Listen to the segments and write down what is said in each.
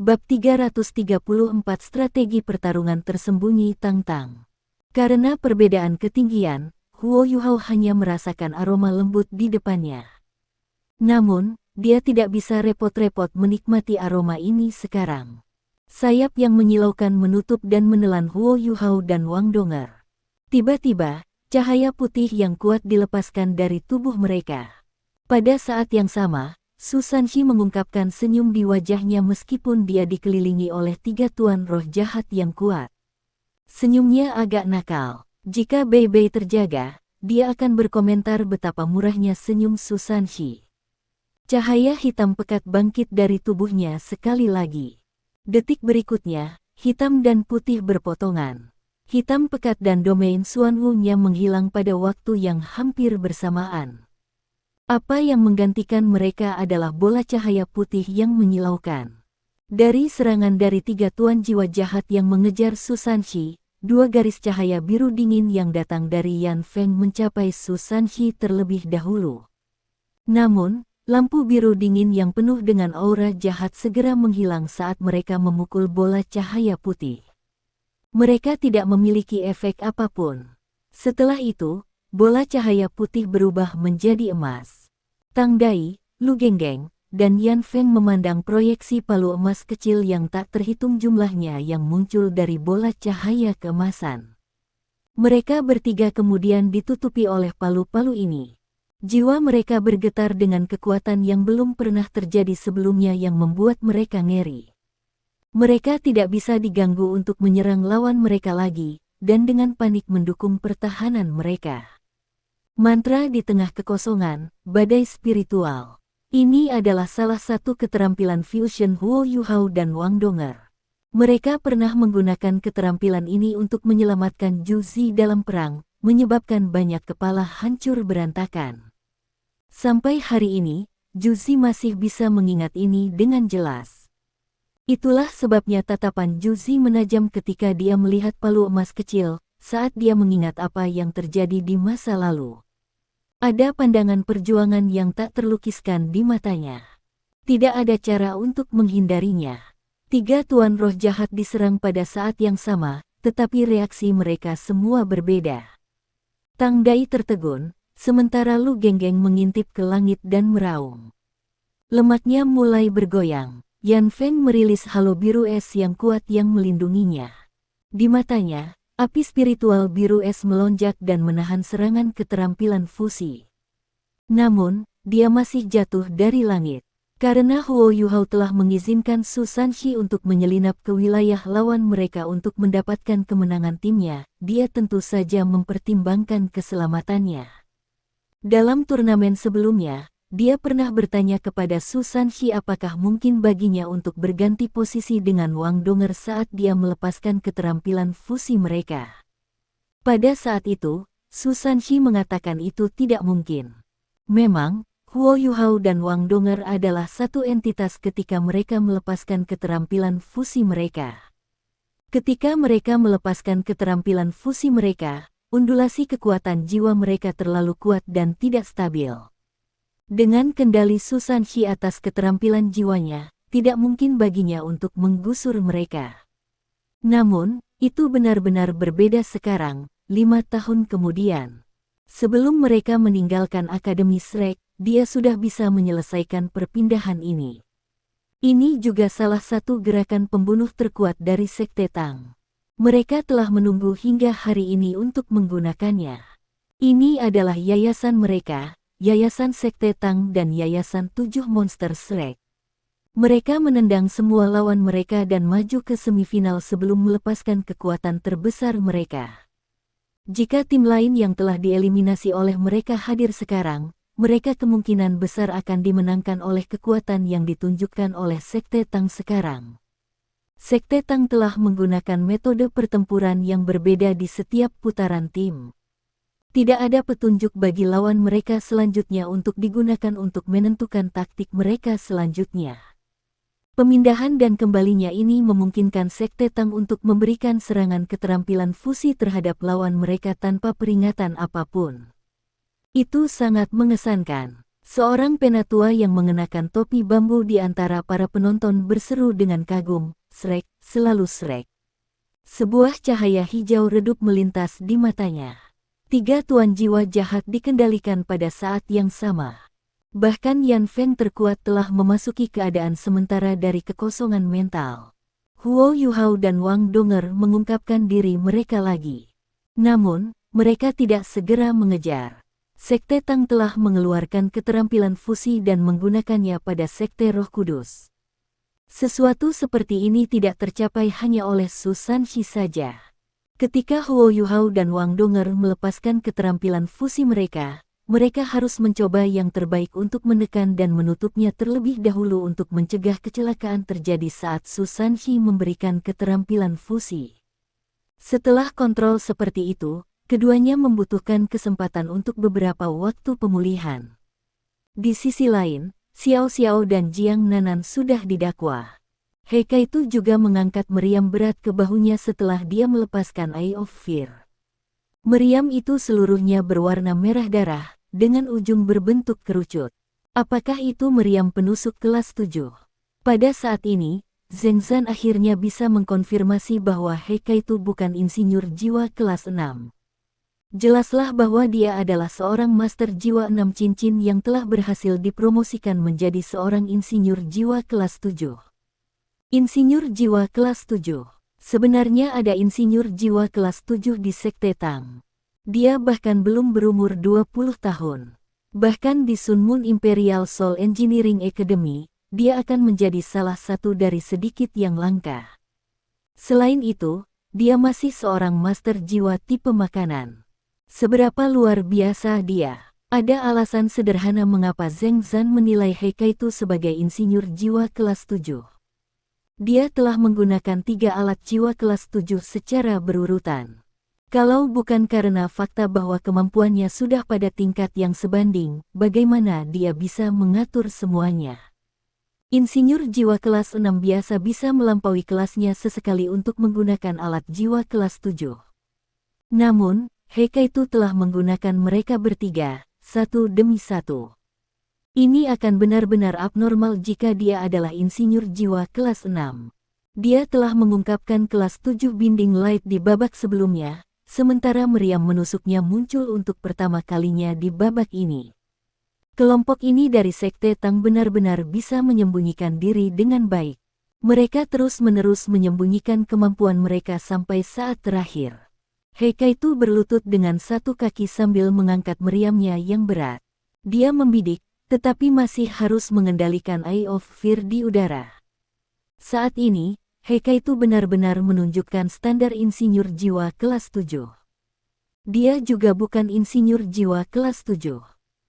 Bab 334 Strategi Pertarungan Tersembunyi Tang Tang. Karena perbedaan ketinggian, Huo Yuhao hanya merasakan aroma lembut di depannya. Namun, dia tidak bisa repot-repot menikmati aroma ini sekarang. Sayap yang menyilaukan menutup dan menelan Huo Yuhao dan Wang Donger. Tiba-tiba, cahaya putih yang kuat dilepaskan dari tubuh mereka. Pada saat yang sama, Su Sanxi mengungkapkan senyum di wajahnya meskipun dia dikelilingi oleh 3 tuan roh jahat yang kuat. Senyumnya agak nakal. Jika Bei Bei terjaga, dia akan berkomentar betapa murahnya senyum Su Sanxi. Cahaya hitam pekat bangkit dari tubuhnya sekali lagi. Detik berikutnya, hitam dan putih berpotongan. Hitam pekat dan domain Xuan Wu-nya menghilang pada waktu yang hampir bersamaan. Apa yang menggantikan mereka adalah bola cahaya putih yang menyilaukan. Dari serangan dari 3 tuan jiwa jahat yang mengejar Su Sanxi, 2 garis cahaya biru dingin yang datang dari Yan Feng mencapai Su Sanxi terlebih dahulu. Namun, lampu biru dingin yang penuh dengan aura jahat segera menghilang saat mereka memukul bola cahaya putih. Mereka tidak memiliki efek apapun. Setelah itu, bola cahaya putih berubah menjadi emas. Tang Dai, Lu Genggeng, dan Yan Feng memandang proyeksi palu emas kecil yang tak terhitung jumlahnya yang muncul dari bola cahaya keemasan. Mereka bertiga kemudian ditutupi oleh palu-palu ini. Jiwa mereka bergetar dengan kekuatan yang belum pernah terjadi sebelumnya yang membuat mereka ngeri. Mereka tidak bisa diganggu untuk menyerang lawan mereka lagi, dan dengan panik mendukung pertahanan mereka. Mantra di tengah kekosongan, badai spiritual. Ini adalah salah satu keterampilan fusion Huo Yuhao dan Wang Donger. Mereka pernah menggunakan keterampilan ini untuk menyelamatkan Zhu Zi dalam perang, menyebabkan banyak kepala hancur berantakan. Sampai hari ini, Zhu Zi masih bisa mengingat ini dengan jelas. Itulah sebabnya tatapan Zhu Zi menajam ketika dia melihat palu emas kecil, saat dia mengingat apa yang terjadi di masa lalu. Ada pandangan perjuangan yang tak terlukiskan di matanya. Tidak ada cara untuk menghindarinya. 3 tuan roh jahat diserang pada saat yang sama, tetapi reaksi mereka semua berbeda. Tang Dai tertegun, sementara Lu Genggeng mengintip ke langit dan meraung. Lemaknya mulai bergoyang. Yan Feng merilis halo biru es yang kuat yang melindunginya. Di matanya, api spiritual biru es melonjak dan menahan serangan keterampilan fusi. Namun, dia masih jatuh dari langit. Karena Huo Yuhao telah mengizinkan Su Sanxi untuk menyelinap ke wilayah lawan mereka untuk mendapatkan kemenangan timnya, dia tentu saja mempertimbangkan keselamatannya. Dalam turnamen sebelumnya, dia pernah bertanya kepada Su Sanxi apakah mungkin baginya untuk berganti posisi dengan Wang Donger saat dia melepaskan keterampilan fusi mereka. Pada saat itu, Su Sanxi mengatakan itu tidak mungkin. Memang, Huo Yuhao dan Wang Donger adalah satu entitas ketika mereka melepaskan keterampilan fusi mereka. Ketika mereka melepaskan keterampilan fusi mereka, undulasi kekuatan jiwa mereka terlalu kuat dan tidak stabil. Dengan kendali Su Sanxi atas keterampilan jiwanya, tidak mungkin baginya untuk menggusur mereka. Namun, itu benar-benar berbeda sekarang, 5 tahun kemudian. Sebelum mereka meninggalkan Akademi Shrek, dia sudah bisa menyelesaikan perpindahan ini. Ini juga salah satu gerakan pembunuh terkuat dari Sekte Tang. Mereka telah menunggu hingga hari ini untuk menggunakannya. Ini adalah yayasan mereka, Yayasan Sekte Tang dan Yayasan 7 Monster Shrek. Mereka menendang semua lawan mereka dan maju ke semifinal sebelum melepaskan kekuatan terbesar mereka. Jika tim lain yang telah dieliminasi oleh mereka hadir sekarang, mereka kemungkinan besar akan dimenangkan oleh kekuatan yang ditunjukkan oleh Sekte Tang sekarang. Sekte Tang telah menggunakan metode pertempuran yang berbeda di setiap putaran tim. Tidak ada petunjuk bagi lawan mereka selanjutnya untuk digunakan untuk menentukan taktik mereka selanjutnya. Pemindahan dan kembalinya ini memungkinkan Sekte Tang untuk memberikan serangan keterampilan fusi terhadap lawan mereka tanpa peringatan apapun. Itu sangat mengesankan. Seorang penatua yang mengenakan topi bambu di antara para penonton berseru dengan kagum, "Shrek, selalu Shrek." Sebuah cahaya hijau redup melintas di matanya. 3 tuan jiwa jahat dikendalikan pada saat yang sama. Bahkan Yan Feng terkuat telah memasuki keadaan sementara dari kekosongan mental. Huo Yuhao dan Wang Donger mengungkapkan diri mereka lagi. Namun, mereka tidak segera mengejar. Sekte Tang telah mengeluarkan keterampilan fusi dan menggunakannya pada Sekte Roh Kudus. Sesuatu seperti ini tidak tercapai hanya oleh Su Sanxi saja. Ketika Huo Yuhao dan Wang Donger melepaskan keterampilan fusi mereka harus mencoba yang terbaik untuk menekan dan menutupnya terlebih dahulu untuk mencegah kecelakaan terjadi saat Su Sanxi memberikan keterampilan fusi. Setelah kontrol seperti itu, keduanya membutuhkan kesempatan untuk beberapa waktu pemulihan. Di sisi lain, Xiao Xiao dan Jiang Nanan sudah didakwa. He Kaitu juga mengangkat meriam berat ke bahunya setelah dia melepaskan Eye of Fear. Meriam itu seluruhnya berwarna merah darah, dengan ujung berbentuk kerucut. Apakah itu meriam penusuk kelas 7? Pada saat ini, Zheng Zan akhirnya bisa mengkonfirmasi bahwa He Kaitu bukan insinyur jiwa kelas 6. Jelaslah bahwa dia adalah seorang master jiwa 6 cincin yang telah berhasil dipromosikan menjadi seorang insinyur jiwa kelas 7. Insinyur jiwa kelas 7. Sebenarnya ada insinyur jiwa kelas 7 di Sekte Tang. Dia bahkan belum berumur 20 tahun. Bahkan di Sun Moon Imperial Soul Engineering Academy, dia akan menjadi salah satu dari sedikit yang langka. Selain itu, dia masih seorang master jiwa tipe makanan. Seberapa luar biasa dia? Ada alasan sederhana mengapa Zheng Zan menilai He Kaitu sebagai insinyur jiwa kelas 7. Dia telah menggunakan 3 alat jiwa kelas 7 secara berurutan. Kalau bukan karena fakta bahwa kemampuannya sudah pada tingkat yang sebanding, bagaimana dia bisa mengatur semuanya? Insinyur jiwa kelas 6 biasa bisa melampaui kelasnya sesekali untuk menggunakan alat jiwa kelas 7. Namun, He Kaitu telah menggunakan mereka bertiga, satu demi satu. Ini akan benar-benar abnormal jika dia adalah insinyur jiwa kelas 6. Dia telah mengungkapkan kelas 7 Binding Light di babak sebelumnya, sementara meriam menusuknya muncul untuk pertama kalinya di babak ini. Kelompok ini dari Sekte Tang benar-benar bisa menyembunyikan diri dengan baik. Mereka terus-menerus menyembunyikan kemampuan mereka sampai saat terakhir. He Kaitu berlutut dengan satu kaki sambil mengangkat meriamnya yang berat. Dia membidik, tetapi masih harus mengendalikan Eye of Fear di udara. Saat ini, He Kaitu benar-benar menunjukkan standar insinyur jiwa kelas 7. Dia juga bukan insinyur jiwa kelas 7.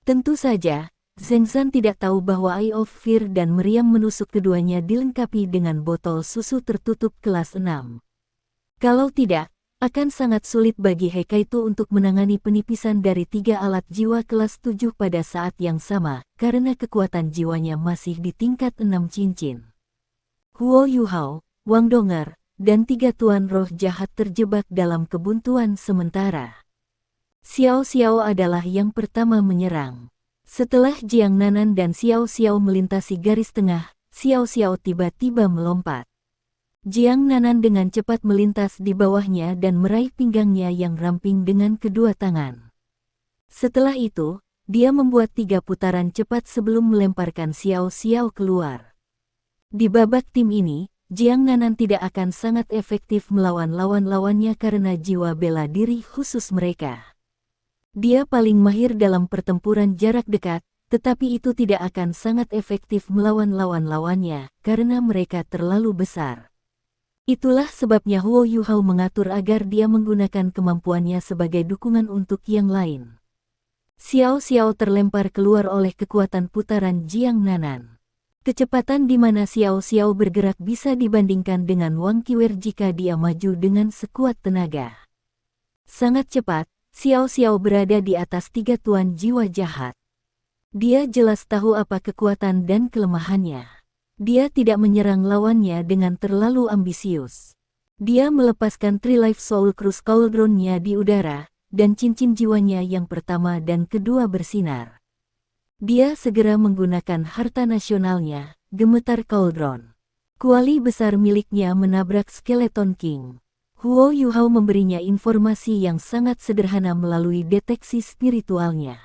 Tentu saja, Zheng Zan tidak tahu bahwa Eye of Fear dan meriam menusuk keduanya dilengkapi dengan botol susu tertutup kelas 6. Kalau tidak, akan sangat sulit bagi He Kaitu untuk menangani penipisan dari 3 alat jiwa kelas 7 pada saat yang sama, karena kekuatan jiwanya masih di tingkat 6 cincin. Huo Yuhao, Wang Donger, dan 3 tuan roh jahat terjebak dalam kebuntuan sementara. Xiao Xiao adalah yang pertama menyerang. Setelah Jiang Nanan dan Xiao Xiao melintasi garis tengah, Xiao Xiao tiba-tiba melompat. Jiang Nanan dengan cepat melintas di bawahnya dan meraih pinggangnya yang ramping dengan kedua tangan. Setelah itu, dia membuat 3 putaran cepat sebelum melemparkan Xiao Xiao keluar. Di babak tim ini, Jiang Nanan tidak akan sangat efektif melawan lawan-lawannya karena jiwa bela diri khusus mereka. Dia paling mahir dalam pertempuran jarak dekat, tetapi itu tidak akan sangat efektif melawan lawan-lawannya karena mereka terlalu besar. Itulah sebabnya Huo Yuhao mengatur agar dia menggunakan kemampuannya sebagai dukungan untuk yang lain. Xiao Xiao terlempar keluar oleh kekuatan putaran Jiang Nanan. Kecepatan di mana Xiao Xiao bergerak bisa dibandingkan dengan Wang Qiwer jika dia maju dengan sekuat tenaga. Sangat cepat, Xiao Xiao berada di atas 3 tuan jiwa jahat. Dia jelas tahu apa kekuatan dan kelemahannya. Dia tidak menyerang lawannya dengan terlalu ambisius. Dia melepaskan Three Life Soul Cruise Cauldron-nya di udara, dan cincin jiwanya yang pertama dan kedua bersinar. Dia segera menggunakan harta nasionalnya, Gemetar Cauldron. Kuali besar miliknya menabrak Skeleton King. Huo Yuhao memberinya informasi yang sangat sederhana melalui deteksi spiritualnya.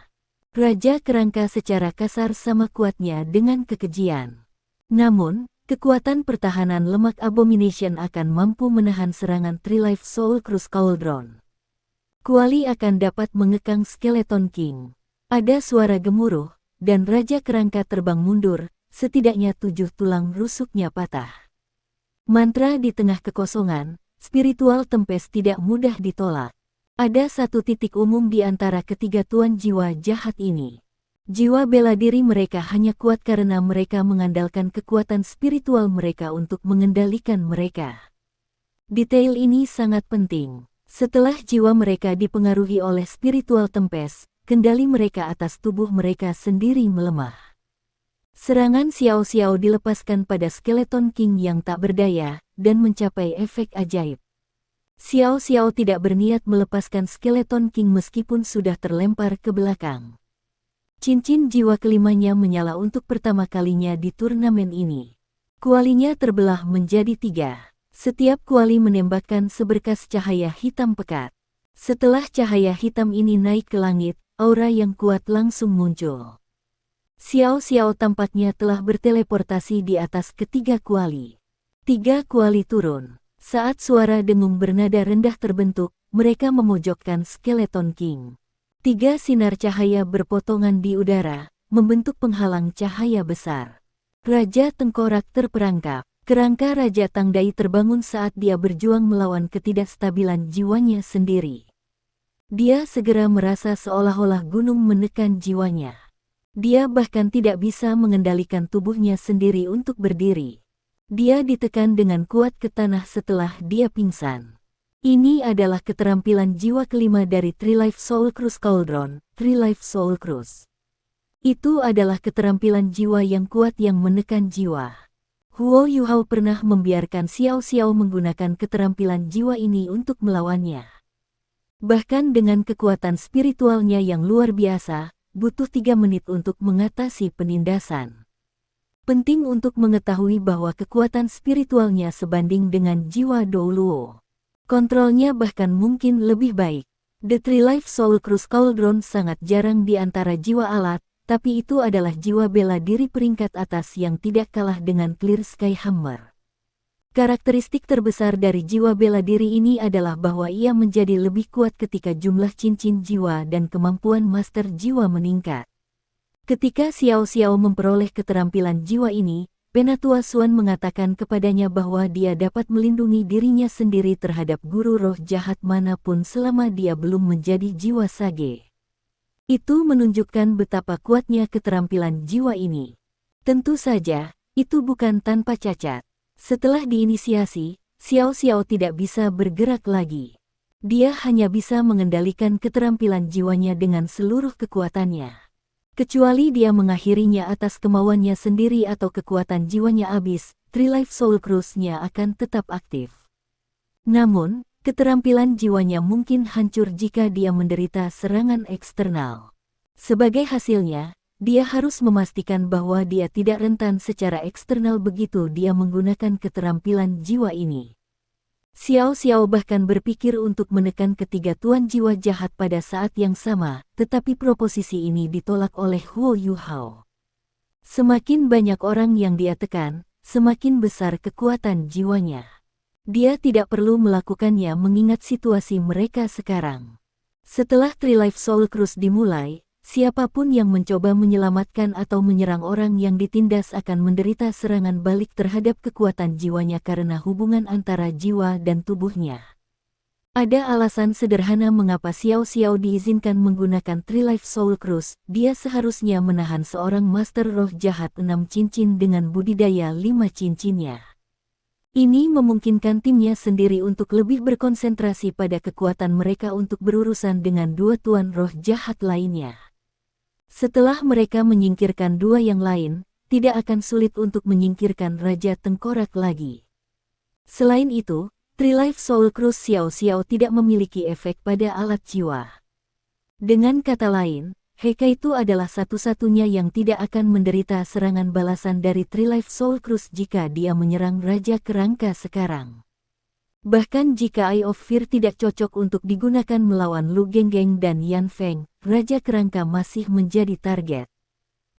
Raja Kerangka secara kasar sama kuatnya dengan kekejian. Namun, kekuatan pertahanan lemak Abomination akan mampu menahan serangan Trilife Soul Cruise Cauldron. Kuali akan dapat mengekang Skeleton King. Ada suara gemuruh, dan Raja Kerangka terbang mundur, setidaknya 7 tulang rusuknya patah. Mantra di tengah kekosongan, spiritual tempest tidak mudah ditolak. Ada satu titik umum di antara ketiga tuan jiwa jahat ini. Jiwa bela diri mereka hanya kuat karena mereka mengandalkan kekuatan spiritual mereka untuk mengendalikan mereka. Detail ini sangat penting. Setelah jiwa mereka dipengaruhi oleh spiritual tempest, kendali mereka atas tubuh mereka sendiri melemah. Serangan Xiao Xiao dilepaskan pada Skeleton King yang tak berdaya, dan mencapai efek ajaib. Xiao Xiao tidak berniat melepaskan Skeleton King meskipun sudah terlempar ke belakang. Cincin jiwa kelimanya menyala untuk pertama kalinya di turnamen ini. Kualinya terbelah menjadi 3. Setiap kuali menembakkan seberkas cahaya hitam pekat. Setelah cahaya hitam ini naik ke langit, aura yang kuat langsung muncul. Xiao Xiao tampaknya telah berteleportasi di atas ketiga kuali. 3 kuali turun. Saat suara dengung bernada rendah terbentuk, mereka memojokkan Skeleton King. 3 sinar cahaya berpotongan di udara, membentuk penghalang cahaya besar. Raja Tengkorak terperangkap. Kerangka Raja Tangdai terbangun saat dia berjuang melawan ketidakstabilan jiwanya sendiri. Dia segera merasa seolah-olah gunung menekan jiwanya. Dia bahkan tidak bisa mengendalikan tubuhnya sendiri untuk berdiri. Dia ditekan dengan kuat ke tanah setelah dia pingsan. Ini adalah keterampilan jiwa kelima dari Trilife Soul Cruise Cauldron, Trilife Soul Cruise. Itu adalah keterampilan jiwa yang kuat yang menekan jiwa. Huo Yuhao pernah membiarkan Xiao Xiao menggunakan keterampilan jiwa ini untuk melawannya. Bahkan dengan kekuatan spiritualnya yang luar biasa, butuh 3 menit untuk mengatasi penindasan. Penting untuk mengetahui bahwa kekuatan spiritualnya sebanding dengan jiwa Douluo. Kontrolnya bahkan mungkin lebih baik. The Trilife Soul Cruise Cauldron sangat jarang di antara jiwa alat, tapi itu adalah jiwa bela diri peringkat atas yang tidak kalah dengan Clear Sky Hammer. Karakteristik terbesar dari jiwa bela diri ini adalah bahwa ia menjadi lebih kuat ketika jumlah cincin jiwa dan kemampuan master jiwa meningkat. Ketika Xiao Xiao memperoleh keterampilan jiwa ini, Penatua Xuan mengatakan kepadanya bahwa dia dapat melindungi dirinya sendiri terhadap guru roh jahat manapun selama dia belum menjadi jiwa sage. Itu menunjukkan betapa kuatnya keterampilan jiwa ini. Tentu saja, itu bukan tanpa cacat. Setelah diinisiasi, Xiao Xiao tidak bisa bergerak lagi. Dia hanya bisa mengendalikan keterampilan jiwanya dengan seluruh kekuatannya. Kecuali dia mengakhirinya atas kemauannya sendiri atau kekuatan jiwanya habis, Trilife Soul Cruise-nya akan tetap aktif. Namun, keterampilan jiwanya mungkin hancur jika dia menderita serangan eksternal. Sebagai hasilnya, dia harus memastikan bahwa dia tidak rentan secara eksternal begitu dia menggunakan keterampilan jiwa ini. Xiao Xiao bahkan berpikir untuk menekan ketiga tuan jiwa jahat pada saat yang sama, tetapi proposisi ini ditolak oleh Huo Yuhao. Semakin banyak orang yang dia tekan, semakin besar kekuatan jiwanya. Dia tidak perlu melakukannya mengingat situasi mereka sekarang. Setelah Trilife Soul Cruise dimulai, siapapun yang mencoba menyelamatkan atau menyerang orang yang ditindas akan menderita serangan balik terhadap kekuatan jiwanya karena hubungan antara jiwa dan tubuhnya. Ada alasan sederhana mengapa Xiao Xiao diizinkan menggunakan Trilife Soul Cruise. Dia seharusnya menahan seorang master roh jahat 6 cincin dengan budidaya 5 cincinnya. Ini memungkinkan timnya sendiri untuk lebih berkonsentrasi pada kekuatan mereka untuk berurusan dengan 2 tuan roh jahat lainnya. Setelah mereka menyingkirkan 2 yang lain, tidak akan sulit untuk menyingkirkan Raja Tengkorak lagi. Selain itu, Trilife Soul Cruise Xiao Xiao tidak memiliki efek pada alat jiwa. Dengan kata lain, Heikaitu adalah satu-satunya yang tidak akan menderita serangan balasan dari Trilife Soul Cruise jika dia menyerang Raja Kerangka sekarang. Bahkan jika Eye of Fear tidak cocok untuk digunakan melawan Lu Genggeng dan Yan Feng, Raja Kerangka masih menjadi target.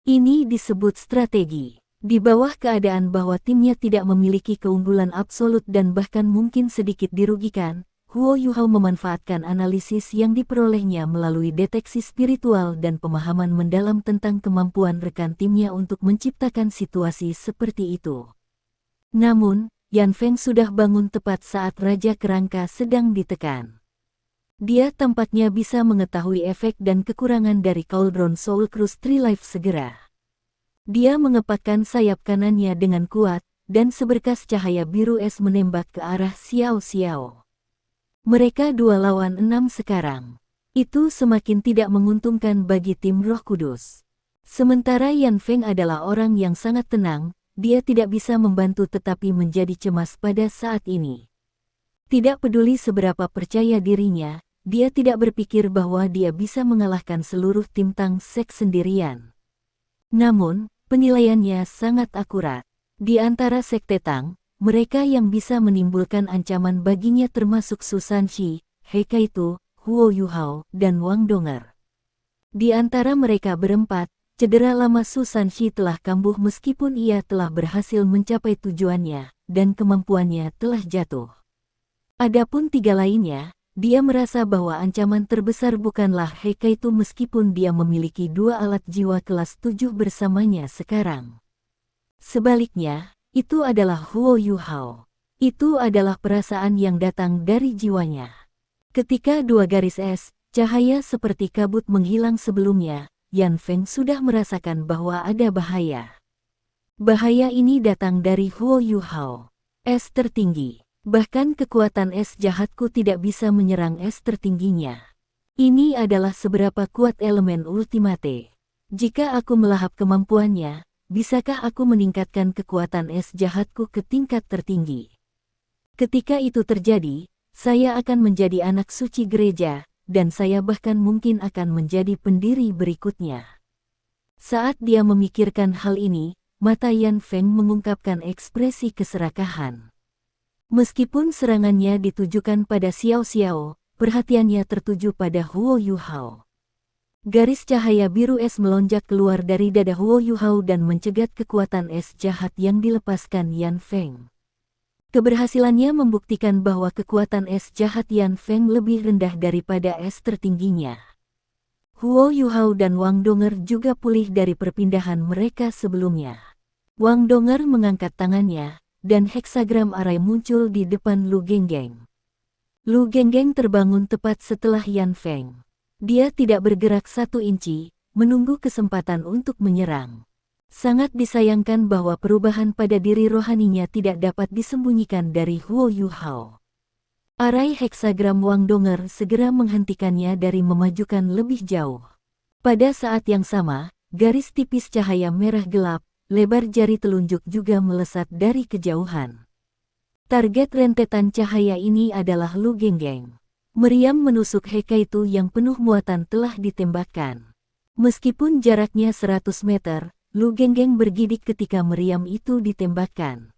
Ini disebut strategi. Di bawah keadaan bahwa timnya tidak memiliki keunggulan absolut dan bahkan mungkin sedikit dirugikan, Huo Yuhao memanfaatkan analisis yang diperolehnya melalui deteksi spiritual dan pemahaman mendalam tentang kemampuan rekan timnya untuk menciptakan situasi seperti itu. Namun, Yan Feng sudah bangun tepat saat Raja Kerangka sedang ditekan. Dia tampaknya bisa mengetahui efek dan kekurangan dari Cauldron Soul Cruise Trilife segera. Dia mengepakkan sayap kanannya dengan kuat, dan seberkas cahaya biru es menembak ke arah Xiao Xiao. Mereka 2 lawan 6 sekarang. Itu semakin tidak menguntungkan bagi tim Roh Kudus. Sementara Yan Feng adalah orang yang sangat tenang, dia tidak bisa membantu tetapi menjadi cemas pada saat ini. Tidak peduli seberapa percaya dirinya, dia tidak berpikir bahwa dia bisa mengalahkan seluruh tim Tang Sek sendirian. Namun, penilaiannya sangat akurat. Di antara Sekte Tang, mereka yang bisa menimbulkan ancaman baginya termasuk Su Sanxi, Heikaitu, Huo Yuhao, dan Wang Donger. Di antara mereka berempat, cedera lama Su Sanxi telah kambuh meskipun ia telah berhasil mencapai tujuannya, dan kemampuannya telah jatuh. Adapun 3 lainnya, dia merasa bahwa ancaman terbesar bukanlah Heikaitu meskipun dia memiliki 2 alat jiwa kelas 7 bersamanya sekarang. Sebaliknya, itu adalah Huo Yuhao. Itu adalah perasaan yang datang dari jiwanya. Ketika 2 garis es, cahaya seperti kabut menghilang sebelumnya, Yan Feng sudah merasakan bahwa ada bahaya. Bahaya ini datang dari Huo Yuhao. Es tertinggi. Bahkan kekuatan es jahatku tidak bisa menyerang es tertingginya. Ini adalah seberapa kuat elemen ultimate. Jika aku melahap kemampuannya, bisakah aku meningkatkan kekuatan es jahatku ke tingkat tertinggi? Ketika itu terjadi, saya akan menjadi anak suci gereja, dan saya bahkan mungkin akan menjadi pendiri berikutnya. Saat dia memikirkan hal ini, mata Yan Feng mengungkapkan ekspresi keserakahan. Meskipun serangannya ditujukan pada Xiao Xiao, perhatiannya tertuju pada Huo Yuhao. Garis cahaya biru es melonjak keluar dari dada Huo Yuhao dan mencegat kekuatan es jahat yang dilepaskan Yan Feng. Keberhasilannya membuktikan bahwa kekuatan es jahat Yan Feng lebih rendah daripada es tertingginya. Huo Yuhao dan Wang Donger juga pulih dari perpindahan mereka sebelumnya. Wang Donger mengangkat tangannya, dan heksagram arai muncul di depan Lu Genggeng. Lu Genggeng terbangun tepat setelah Yan Feng. Dia tidak bergerak 1 inci, menunggu kesempatan untuk menyerang. Sangat disayangkan bahwa perubahan pada diri rohaninya tidak dapat disembunyikan dari Huo Yuhao. Arai heksagram Wang Donger segera menghentikannya dari memajukan lebih jauh. Pada saat yang sama, garis tipis cahaya merah gelap, lebar jari telunjuk juga melesat dari kejauhan. Target rentetan cahaya ini adalah Lu Genggeng. Meriam menusuk Heikaitu yang penuh muatan telah ditembakkan. Meskipun jaraknya 100 meter, Lu Genggeng bergidik ketika meriam itu ditembakkan.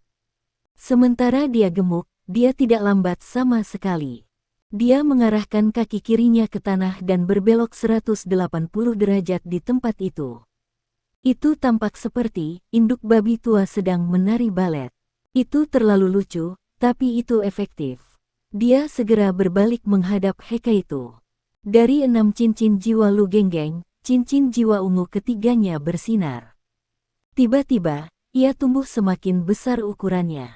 Sementara dia gemuk, dia tidak lambat sama sekali. Dia mengarahkan kaki kirinya ke tanah dan berbelok 180 derajat di tempat itu. Itu tampak seperti induk babi tua sedang menari balet. Itu terlalu lucu, tapi itu efektif. Dia segera berbalik menghadap Heikaitu. Dari 6 cincin jiwa Lu Genggeng, cincin jiwa ungu ketiganya bersinar. Tiba-tiba, ia tumbuh semakin besar ukurannya.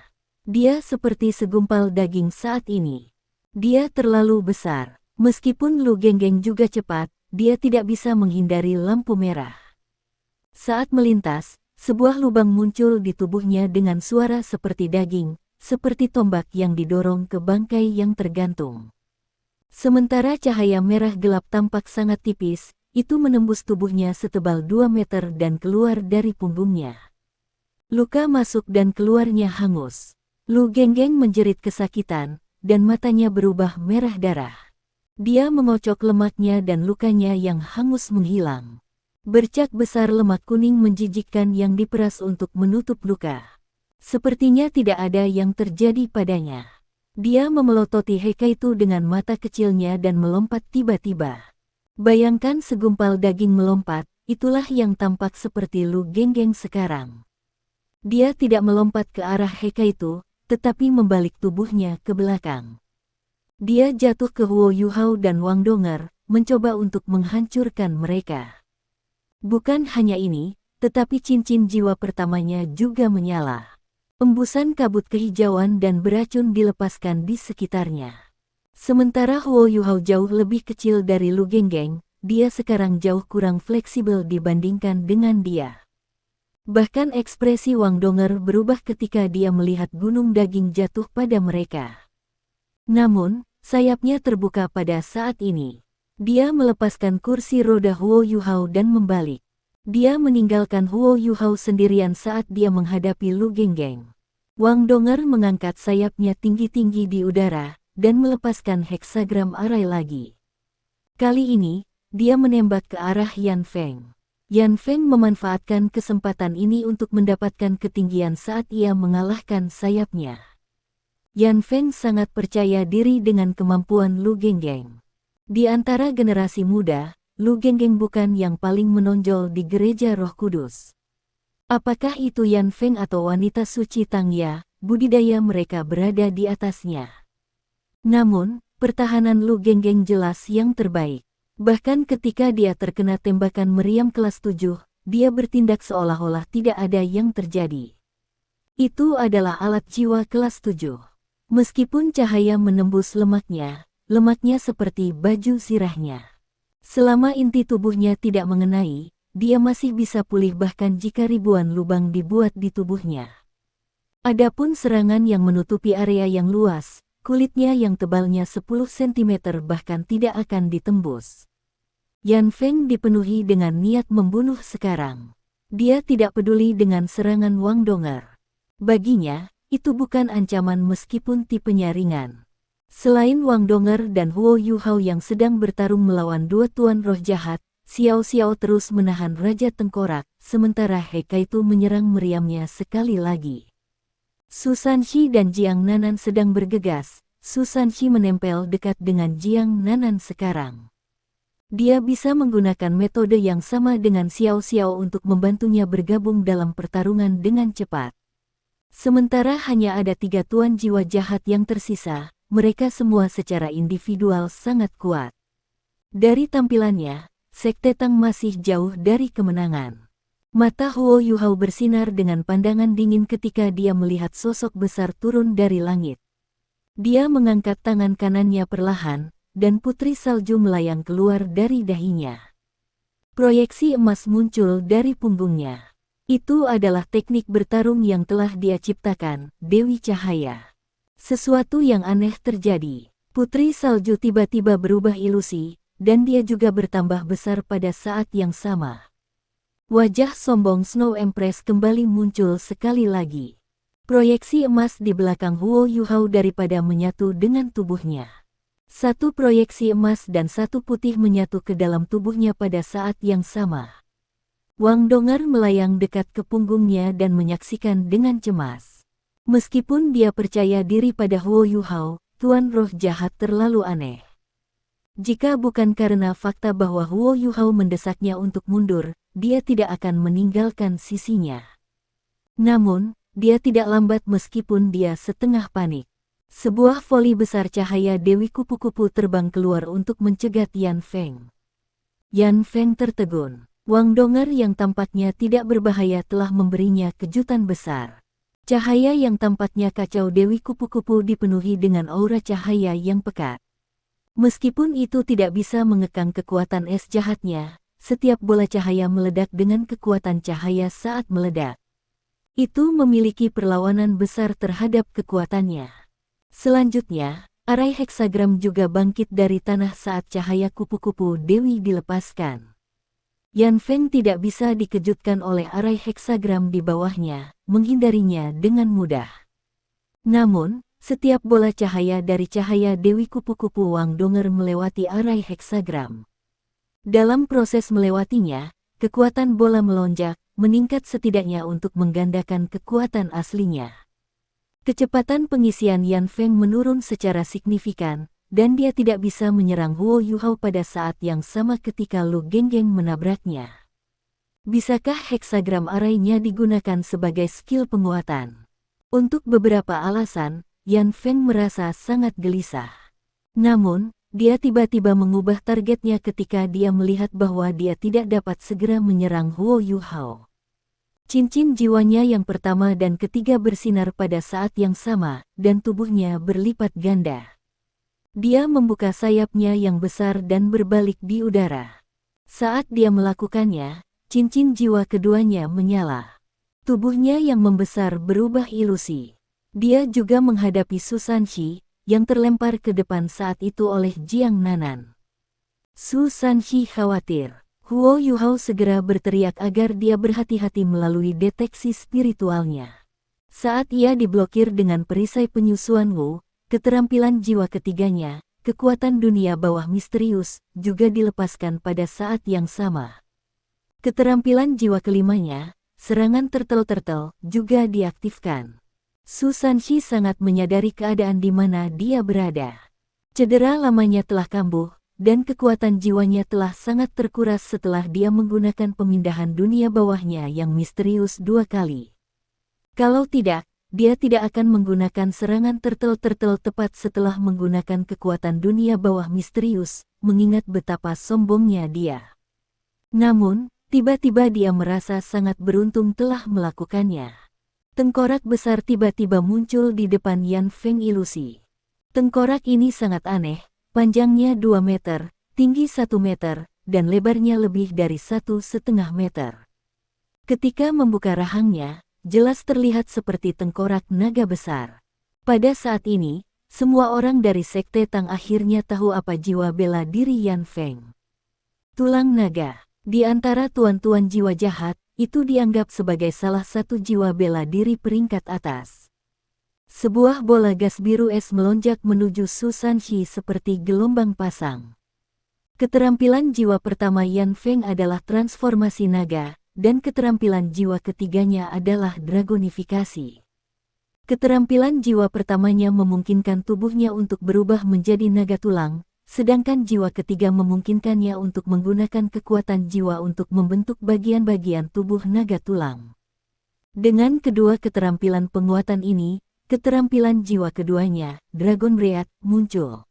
Dia seperti segumpal daging saat ini. Dia terlalu besar. Meskipun Lu Genggeng juga cepat, dia tidak bisa menghindari lampu merah. Saat melintas, sebuah lubang muncul di tubuhnya dengan suara seperti daging, seperti tombak yang didorong ke bangkai yang tergantung. Sementara cahaya merah gelap tampak sangat tipis, itu menembus tubuhnya setebal 2 meter dan keluar dari punggungnya. Luka masuk dan keluarnya hangus. Lu Genggeng menjerit kesakitan, dan matanya berubah merah darah. Dia mengocok lemaknya dan lukanya yang hangus menghilang. Bercak besar lemak kuning menjijikkan yang diperas untuk menutup luka. Sepertinya tidak ada yang terjadi padanya. Dia memelototi Hekaitu dengan mata kecilnya dan melompat tiba-tiba. Bayangkan segumpal daging melompat, itulah yang tampak seperti Lu Genggeng sekarang. Dia tidak melompat ke arah Hekaitu, tetapi membalik tubuhnya ke belakang. Dia jatuh ke Huo Yuhao dan Wang Donger, mencoba untuk menghancurkan mereka. Bukan hanya ini, tetapi cincin jiwa pertamanya juga menyala. Embusan kabut kehijauan dan beracun dilepaskan di sekitarnya. Sementara Huo Yuhao jauh lebih kecil dari Lu Genggeng, dia sekarang jauh kurang fleksibel dibandingkan dengan dia. Bahkan ekspresi Wang Donger berubah ketika dia melihat gunung daging jatuh pada mereka. Namun, sayapnya terbuka pada saat ini. Dia melepaskan kursi roda Huo Yuhao dan membalik. Dia meninggalkan Huo Yuhao sendirian saat dia menghadapi Lu Genggeng. Wang Donger mengangkat sayapnya tinggi-tinggi di udara, dan melepaskan heksagram arai lagi. Kali ini, dia menembak ke arah Yan Feng. Yan Feng memanfaatkan kesempatan ini untuk mendapatkan ketinggian saat ia mengalahkan sayapnya. Yan Feng sangat percaya diri dengan kemampuan Lu Genggeng. Di antara generasi muda, Lu Genggeng bukan yang paling menonjol di Gereja Roh Kudus. Apakah itu Yan Feng atau wanita suci Tangya, budidaya mereka berada di atasnya. Namun, pertahanan Lu Genggeng jelas yang terbaik. Bahkan ketika dia terkena tembakan meriam kelas 7, dia bertindak seolah-olah tidak ada yang terjadi. Itu adalah alat jiwa kelas 7. Meskipun cahaya menembus lemaknya seperti baju sirahnya. Selama inti tubuhnya tidak mengenai, dia masih bisa pulih bahkan jika ribuan lubang dibuat di tubuhnya. Adapun serangan yang menutupi area yang luas, kulitnya yang tebalnya 10 cm bahkan tidak akan ditembus. Yan Feng dipenuhi dengan niat membunuh sekarang. Dia tidak peduli dengan serangan Wang Donger. Baginya, itu bukan ancaman meskipun tipenya ringan. Selain Wang Donger dan Huo Yuhao yang sedang bertarung melawan dua tuan roh jahat, Xiao Xiao terus menahan Raja Tengkorak, sementara Hekaitu menyerang meriamnya sekali lagi. Su Sanxi dan Jiang Nanan sedang bergegas. Su Sanxi menempel dekat dengan Jiang Nanan sekarang. Dia bisa menggunakan metode yang sama dengan Xiao Xiao untuk membantunya bergabung dalam pertarungan dengan cepat. Sementara hanya ada 3 tuan jiwa jahat yang tersisa, mereka semua secara individual sangat kuat. Dari tampilannya, Sekte Tang masih jauh dari kemenangan. Mata Huo Yuhao bersinar dengan pandangan dingin ketika dia melihat sosok besar turun dari langit. Dia mengangkat tangan kanannya perlahan, dan putri salju melayang keluar dari dahinya. Proyeksi emas muncul dari punggungnya. Itu adalah teknik bertarung yang telah dia ciptakan, Dewi Cahaya. Sesuatu yang aneh terjadi. Putri salju tiba-tiba berubah ilusi, dan dia juga bertambah besar pada saat yang sama. Wajah sombong Snow Empress kembali muncul sekali lagi. Proyeksi emas di belakang Huo Yuhao daripada menyatu dengan tubuhnya. 1 proyeksi emas dan 1 putih menyatu ke dalam tubuhnya pada saat yang sama. Wang Donger melayang dekat ke punggungnya dan menyaksikan dengan cemas. Meskipun dia percaya diri pada Huo Yuhao, tuan roh jahat terlalu aneh. Jika bukan karena fakta bahwa Huo Yuhao mendesaknya untuk mundur, dia tidak akan meninggalkan sisinya. Namun, dia tidak lambat meskipun dia setengah panik. Sebuah voli besar cahaya Dewi Kupu-Kupu terbang keluar untuk mencegat Yan Feng. Yan Feng tertegun. Wang Donger yang tampaknya tidak berbahaya telah memberinya kejutan besar. Cahaya yang tampaknya kacau Dewi Kupu-Kupu dipenuhi dengan aura cahaya yang pekat. Meskipun itu tidak bisa mengekang kekuatan es jahatnya, setiap bola cahaya meledak dengan kekuatan cahaya saat meledak. Itu memiliki perlawanan besar terhadap kekuatannya. Selanjutnya, arai heksagram juga bangkit dari tanah saat cahaya kupu-kupu Dewi dilepaskan. Yan Feng tidak bisa dikejutkan oleh arai heksagram di bawahnya, menghindarinya dengan mudah. Namun, setiap bola cahaya dari cahaya Dewi Kupu-Kupu Wang Donger melewati arai heksagram. Dalam proses melewatinya, kekuatan bola melonjak, meningkat setidaknya untuk menggandakan kekuatan aslinya. Kecepatan pengisian Yan Feng menurun secara signifikan, dan dia tidak bisa menyerang Huo Yuhao pada saat yang sama ketika Lu Genggeng menabraknya. Bisakah heksagram arainya digunakan sebagai skill penguatan? Untuk beberapa alasan, Yan Feng merasa sangat gelisah. Namun, dia tiba-tiba mengubah targetnya ketika dia melihat bahwa dia tidak dapat segera menyerang Huo Yuhao. Cincin jiwanya yang pertama dan ketiga bersinar pada saat yang sama, dan tubuhnya berlipat ganda. Dia membuka sayapnya yang besar dan berbalik di udara. Saat dia melakukannya, cincin jiwa keduanya menyala. Tubuhnya yang membesar berubah ilusi. Dia juga menghadapi Su Sanxi, yang terlempar ke depan saat itu oleh Jiang Nanan. Su Sanxi khawatir. Huo Yuhao segera berteriak agar dia berhati-hati melalui deteksi spiritualnya. Saat ia diblokir dengan perisai penyusuan Wu, keterampilan jiwa ketiganya, kekuatan dunia bawah misterius, juga dilepaskan pada saat yang sama. Keterampilan jiwa kelimanya, serangan turtle-turtle, juga diaktifkan. Su Sanxi sangat menyadari keadaan di mana dia berada. Cedera lamanya telah kambuh, dan kekuatan jiwanya telah sangat terkuras setelah dia menggunakan pemindahan dunia bawahnya yang misterius 2 kali. Kalau tidak, dia tidak akan menggunakan serangan turtle-turtle tepat setelah menggunakan kekuatan dunia bawah misterius, mengingat betapa sombongnya dia. Namun, tiba-tiba dia merasa sangat beruntung telah melakukannya. Tengkorak besar tiba-tiba muncul di depan Yan Feng ilusi. Tengkorak ini sangat aneh, panjangnya 2 meter, tinggi 1 meter, dan lebarnya lebih dari 1,5 meter. Ketika membuka rahangnya, jelas terlihat seperti tengkorak naga besar. Pada saat ini, semua orang dari Sekte Tang akhirnya tahu apa jiwa bela diri Yan Feng. Tulang naga. Di antara tuan-tuan jiwa jahat, itu dianggap sebagai salah satu jiwa bela diri peringkat atas. Sebuah bola gas biru es melonjak menuju Su Sanxi seperti gelombang pasang. Keterampilan jiwa pertama Yan Feng adalah transformasi naga, dan keterampilan jiwa ketiganya adalah dragonifikasi. Keterampilan jiwa pertamanya memungkinkan tubuhnya untuk berubah menjadi naga tulang, sedangkan jiwa ketiga memungkinkannya untuk menggunakan kekuatan jiwa untuk membentuk bagian-bagian tubuh naga tulang. Dengan kedua keterampilan penguatan ini, keterampilan jiwa keduanya, Dragon Breath, muncul.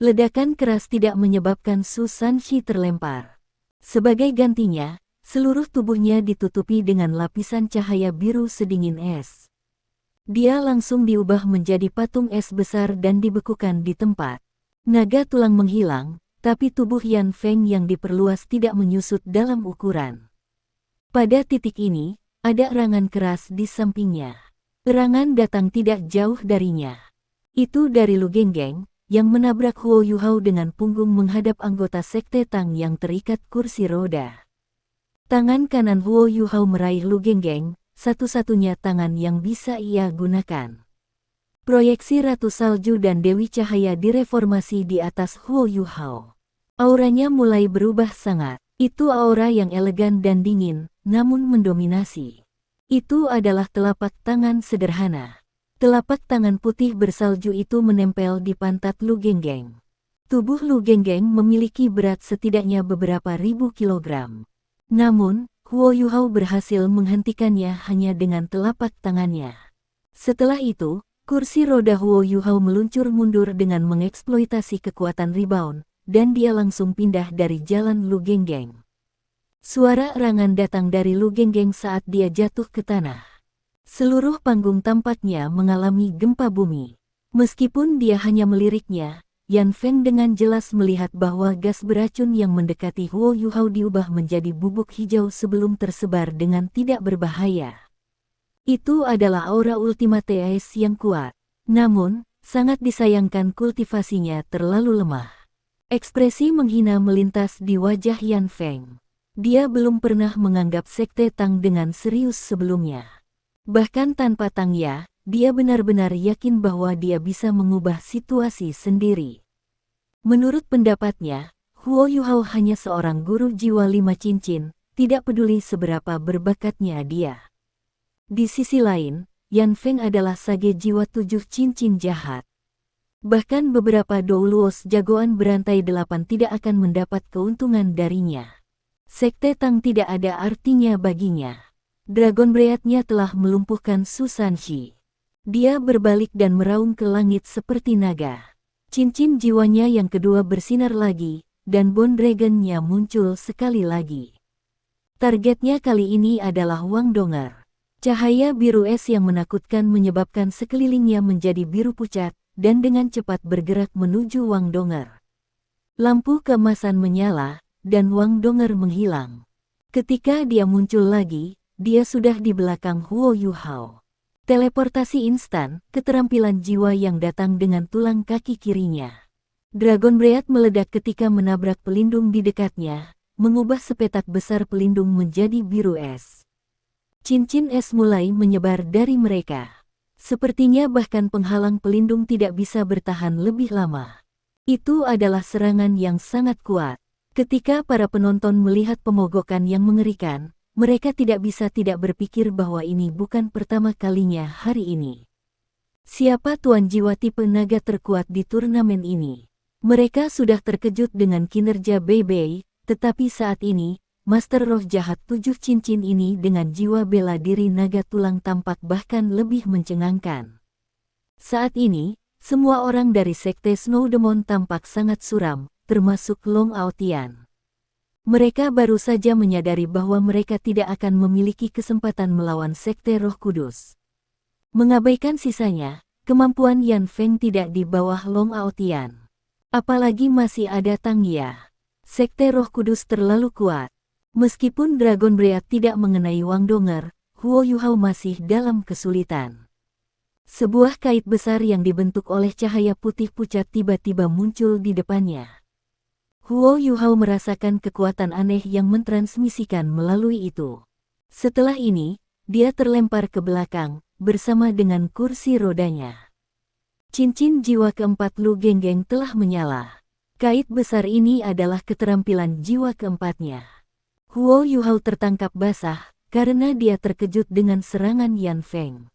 Ledakan keras tidak menyebabkan Su Sanxi terlempar. Sebagai gantinya, seluruh tubuhnya ditutupi dengan lapisan cahaya biru sedingin es. Dia langsung diubah menjadi patung es besar dan dibekukan di tempat. Naga tulang menghilang, tapi tubuh Yan Feng yang diperluas tidak menyusut dalam ukuran. Pada titik ini, ada erangan keras di sampingnya. Erangan datang tidak jauh darinya. Itu dari Lu Genggeng, yang menabrak Huo Yuhao dengan punggung menghadap anggota Sekte Tang yang terikat kursi roda. Tangan kanan Huo Yuhao meraih Lu Genggeng, satu-satunya tangan yang bisa ia gunakan. Proyeksi Ratu Salju dan Dewi Cahaya direformasi di atas Huo Yuhao. Auranya mulai berubah sangat. Itu aura yang elegan dan dingin, namun mendominasi. Itu adalah telapak tangan sederhana. Telapak tangan putih bersalju itu menempel di pantat Lu Genggeng. Tubuh Lu Genggeng memiliki berat setidaknya beberapa ribu kilogram. Namun, Huo Yuhao berhasil menghentikannya hanya dengan telapak tangannya. Setelah itu, kursi roda Huo Yuhao meluncur mundur dengan mengeksploitasi kekuatan rebound, dan dia langsung pindah dari jalan Lu Genggeng. Suara erangan datang dari Lu Genggeng saat dia jatuh ke tanah. Seluruh panggung tampaknya mengalami gempa bumi. Meskipun dia hanya meliriknya, Yan Feng dengan jelas melihat bahwa gas beracun yang mendekati Huo Yuhao diubah menjadi bubuk hijau sebelum tersebar dengan tidak berbahaya. Itu adalah aura Ultimate Ice yang kuat. Namun, sangat disayangkan kultivasinya terlalu lemah. Ekspresi menghina melintas di wajah Yan Feng. Dia belum pernah menganggap Sekte Tang dengan serius sebelumnya. Bahkan tanpa Tang Ya, dia benar-benar yakin bahwa dia bisa mengubah situasi sendiri. Menurut pendapatnya, Huo Yuhao hanya seorang guru jiwa 5 cincin, tidak peduli seberapa berbakatnya dia. Di sisi lain, Yan Feng adalah sage jiwa 7 cincin jahat. Bahkan beberapa doulos jagoan berantai 8 tidak akan mendapat keuntungan darinya. Sekte Tang tidak ada artinya baginya. Dragon Breath-nya telah melumpuhkan Su Sanxi. Dia berbalik dan meraung ke langit seperti naga. Cincin jiwanya yang kedua bersinar lagi, dan Bone Dragon-nya muncul sekali lagi. Targetnya kali ini adalah Wang Donger. Cahaya biru es yang menakutkan menyebabkan sekelilingnya menjadi biru pucat, dan dengan cepat bergerak menuju Wang Donger. Lampu keemasan menyala, dan Wang Donger menghilang. Ketika dia muncul lagi, dia sudah di belakang Huo Yuhao. Teleportasi instan, keterampilan jiwa yang datang dengan tulang kaki kirinya. Dragon Breath meledak ketika menabrak pelindung di dekatnya, mengubah sepetak besar pelindung menjadi biru es. Cincin es mulai menyebar dari mereka. Sepertinya bahkan penghalang pelindung tidak bisa bertahan lebih lama. Itu adalah serangan yang sangat kuat. Ketika para penonton melihat pemogokan yang mengerikan, mereka tidak bisa tidak berpikir bahwa ini bukan pertama kalinya hari ini. Siapa tuan jiwa tipe naga terkuat di turnamen ini? Mereka sudah terkejut dengan kinerja Bei Bei, tetapi saat ini, Master Roh Jahat 7 cincin ini dengan jiwa bela diri naga tulang tampak bahkan lebih mencengangkan. Saat ini, semua orang dari Sekte Snow Demon tampak sangat suram, termasuk Long Aotian. Mereka baru saja menyadari bahwa mereka tidak akan memiliki kesempatan melawan Sekte Roh Kudus. Mengabaikan sisanya, kemampuan Yan Feng tidak di bawah Long Aotian. Apalagi masih ada Tang Ya. Sekte Roh Kudus terlalu kuat. Meskipun Dragon Breath tidak mengenai Wang Donger, Huo Yuhao masih dalam kesulitan. Sebuah kait besar yang dibentuk oleh cahaya putih pucat tiba-tiba muncul di depannya. Huo Yuhao merasakan kekuatan aneh yang mentransmisikan melalui itu. Setelah ini, dia terlempar ke belakang, bersama dengan kursi rodanya. Cincin jiwa keempat Lu Genggeng telah menyala. Kait besar ini adalah keterampilan jiwa keempatnya. Huo Yuhao tertangkap basah, karena dia terkejut dengan serangan Yan Feng.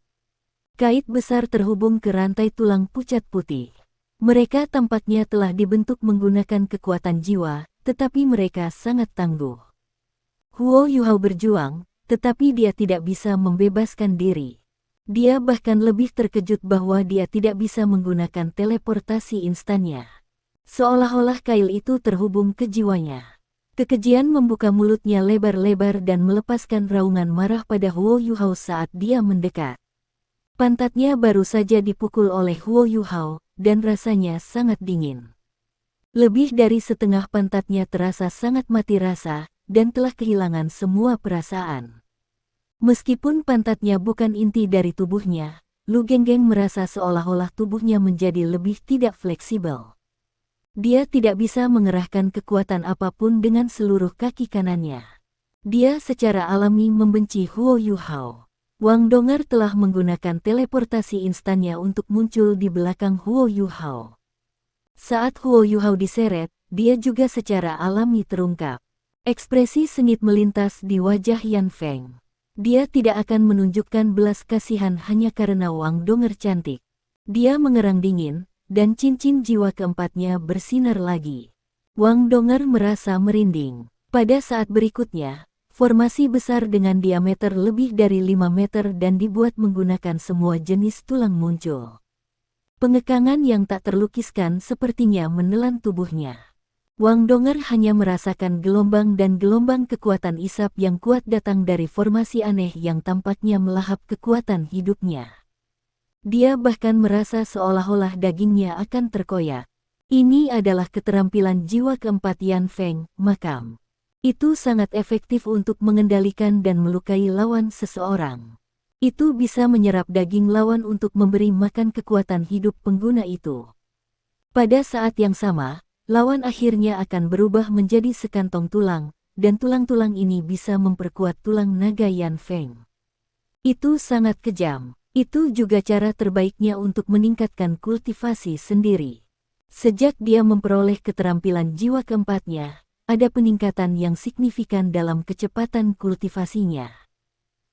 Kait besar terhubung ke rantai tulang pucat putih. Mereka tampaknya telah dibentuk menggunakan kekuatan jiwa, tetapi mereka sangat tangguh. Huo Yuhao berjuang, tetapi dia tidak bisa membebaskan diri. Dia bahkan lebih terkejut bahwa dia tidak bisa menggunakan teleportasi instannya. Seolah-olah kail itu terhubung ke jiwanya. Kekejian membuka mulutnya lebar-lebar dan melepaskan raungan marah pada Huo Yuhao saat dia mendekat. Pantatnya baru saja dipukul oleh Huo Yuhao, dan rasanya sangat dingin. Lebih dari setengah pantatnya terasa sangat mati rasa, dan telah kehilangan semua perasaan. Meskipun pantatnya bukan inti dari tubuhnya, Lu Genggeng merasa seolah-olah tubuhnya menjadi lebih tidak fleksibel. Dia tidak bisa mengerahkan kekuatan apapun dengan seluruh kaki kanannya. Dia secara alami membenci Huo Yuhao. Wang Donger telah menggunakan teleportasi instannya untuk muncul di belakang Huo Yuhao. Saat Huo Yuhao diseret, dia juga secara alami terungkap. Ekspresi sengit melintas di wajah Yan Feng. Dia tidak akan menunjukkan belas kasihan hanya karena Wang Donger cantik. Dia mengerang dingin, dan cincin jiwa keempatnya bersinar lagi. Wang Donger merasa merinding. Pada saat berikutnya, formasi besar dengan diameter lebih dari 5 meter dan dibuat menggunakan semua jenis tulang muncul. Pengekangan yang tak terlukiskan sepertinya menelan tubuhnya. Wang Donger hanya merasakan gelombang dan gelombang kekuatan isap yang kuat datang dari formasi aneh yang tampaknya melahap kekuatan hidupnya. Dia bahkan merasa seolah-olah dagingnya akan terkoyak. Ini adalah keterampilan jiwa keempat Yan Feng, makam. Itu sangat efektif untuk mengendalikan dan melukai lawan seseorang. Itu bisa menyerap daging lawan untuk memberi makan kekuatan hidup pengguna itu. Pada saat yang sama, lawan akhirnya akan berubah menjadi sekantong tulang, dan tulang-tulang ini bisa memperkuat tulang naga Yan Feng. Itu sangat kejam. Itu juga cara terbaiknya untuk meningkatkan kultivasi sendiri. Sejak dia memperoleh keterampilan jiwa keempatnya, ada peningkatan yang signifikan dalam kecepatan kultivasinya.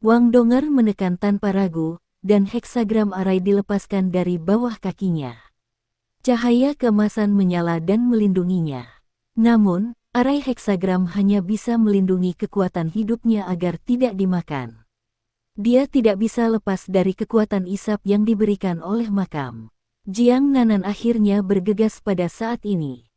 Wang Donger menekan tanpa ragu, dan heksagram arai dilepaskan dari bawah kakinya. Cahaya keemasan menyala dan melindunginya. Namun, arai heksagram hanya bisa melindungi kekuatan hidupnya agar tidak dimakan. Dia tidak bisa lepas dari kekuatan isap yang diberikan oleh makam. Jiang Nanan akhirnya bergegas pada saat ini.